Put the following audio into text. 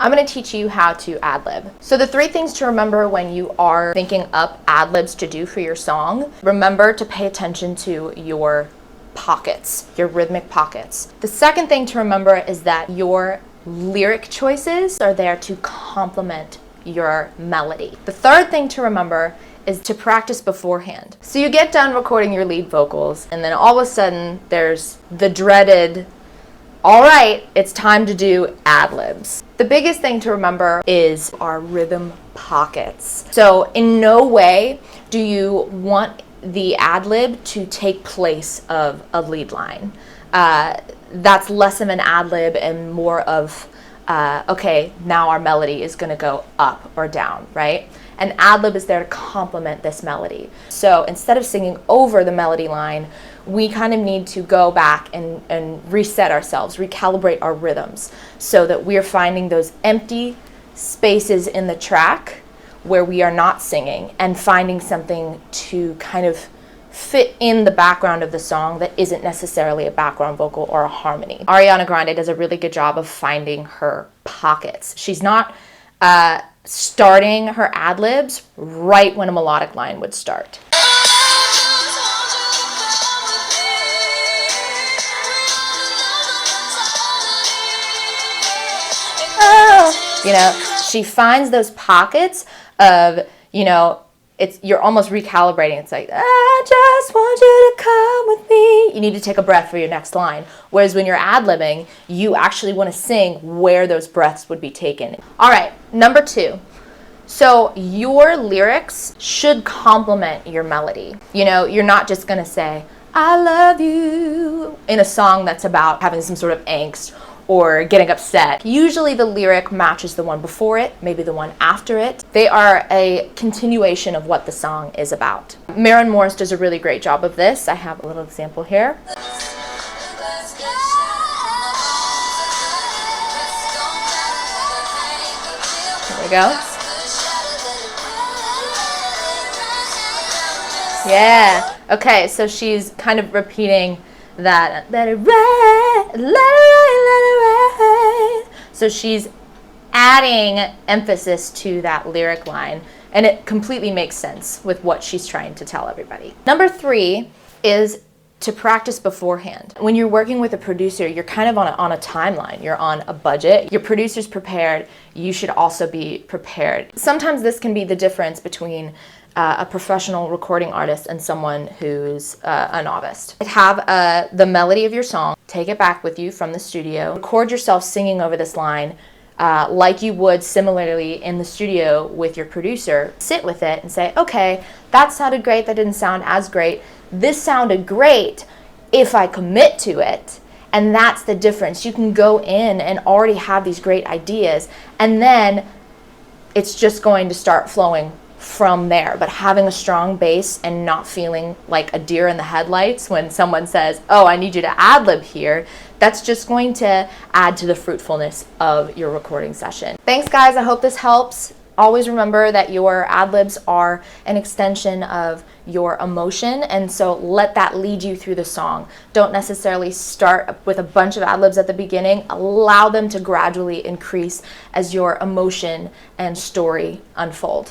I'm going to teach you how to ad-lib. So the 3 things to remember when you are thinking up ad-libs to do for your song, remember to pay attention to your pockets, your rhythmic pockets. The second thing to remember is that your lyric choices are there to complement your melody. The third thing to remember is to practice beforehand. So you get done recording your lead vocals, and then all of a sudden there's the dreaded, all right, it's time to do ad-libs. The biggest thing to remember is our rhythm pockets. So in no way do you want the ad-lib to take place of a lead line. That's less of an ad-lib and more of, okay, now our melody is gonna go up or down, right? An ad-lib is there to complement this melody. So instead of singing over the melody line, we kind of need to go back and reset ourselves, recalibrate our rhythms so that we're finding those empty spaces in the track where we are not singing and finding something to kind of fit in the background of the song that isn't necessarily a background vocal or a harmony. Ariana Grande does a really good job of finding her pockets. She's not starting her ad-libs right when a melodic line would start. You know, she finds those pockets of, you know, you're almost recalibrating. It's like, I just want you to come with me. You need to take a breath for your next line. Whereas when you're ad-libbing, you actually want to sing where those breaths would be taken. All right, number 2. So your lyrics should complement your melody. You know, you're not just going to say, I love you in a song that's about having some sort of angst or getting upset. Usually the lyric matches the one before it, maybe the one after it. They are a continuation of what the song is about. Maren Morris does a really great job of this. I have a little example here. There we go. Yeah. Okay, so she's kind of repeating that, let it rain, let it rain, let it rain. So she's adding emphasis to that lyric line, and it completely makes sense with what she's trying to tell everybody. Number 3 is to practice beforehand. When you're working with a producer, you're kind of on a timeline. You're on a budget. Your producer's prepared. You should also be prepared. Sometimes this can be the difference between a professional recording artist and someone who's a novice. Have the melody of your song, take it back with you from the studio, record yourself singing over this line like you would similarly in the studio with your producer. Sit with it and say, okay, that sounded great, that didn't sound as great. This sounded great if I commit to it. And that's the difference. You can go in and already have these great ideas, and then it's just going to start flowing from there. But having a strong base and not feeling like a deer in the headlights when someone says, oh, I need you to ad-lib here, that's just going to add to the fruitfulness of your recording session. Thanks, guys. I hope this helps. Always remember that your ad-libs are an extension of your emotion, and so let that lead you through the song. Don't necessarily start with a bunch of ad-libs at the beginning. Allow them to gradually increase as your emotion and story unfold.